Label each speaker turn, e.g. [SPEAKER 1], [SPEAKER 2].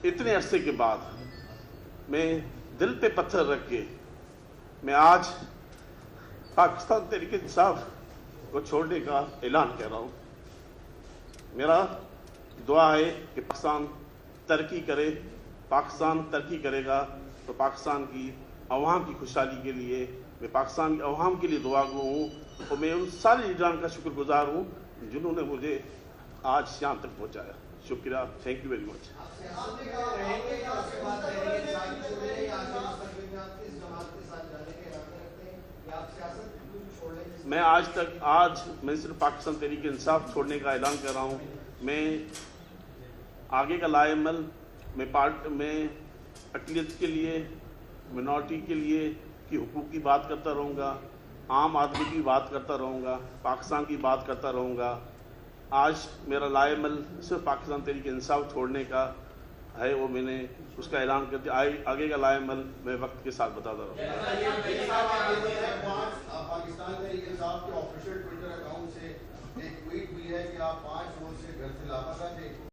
[SPEAKER 1] اتنے عرصے کے بعد میں دل پہ پتھر رکھ کے میں آج پاکستان تحریک انصاف کو چھوڑنے کا اعلان کر رہا ہوں۔ میرا دعا ہے کہ پاکستان ترقی کرے، پاکستان ترقی کرے گا تو پاکستان کی عوام کی خوشحالی کے لیے میں پاکستان کی عوام کے لیے دعا گو ہوں، اور میں ان سارے لیڈران کا شکر گزار ہوں جنہوں نے مجھے آج یہاں تک پہنچایا۔ شکریہ، تھینک یو ویری مچ۔ آج میں صرف پاکستان تحریک انصاف چھوڑنے کا اعلان کر رہا ہوں۔ میں آگے کا لائے عمل میں اقلیت کے لیے، منارٹی کے لیے کی حقوق کی بات کرتا رہوں گا، عام آدمی کی بات کرتا رہوں گا، پاکستان کی بات کرتا رہوں گا۔ آج میرا لائے عمل صرف پاکستان تحریک انصاف چھوڑنے کا ہے، وہ میں نے اس کا اعلان کر دیا۔ آگے کا لائے عمل میں وقت کے ساتھ بتاتا رہوں گا۔
[SPEAKER 2] پاکستان تحریک انصاف کے آفیشیل ٹویٹر اکاؤنٹ سے ایک ٹویٹ بھی ہے کہ آپ 5 روز سے گھر سے لاپتہ تھے۔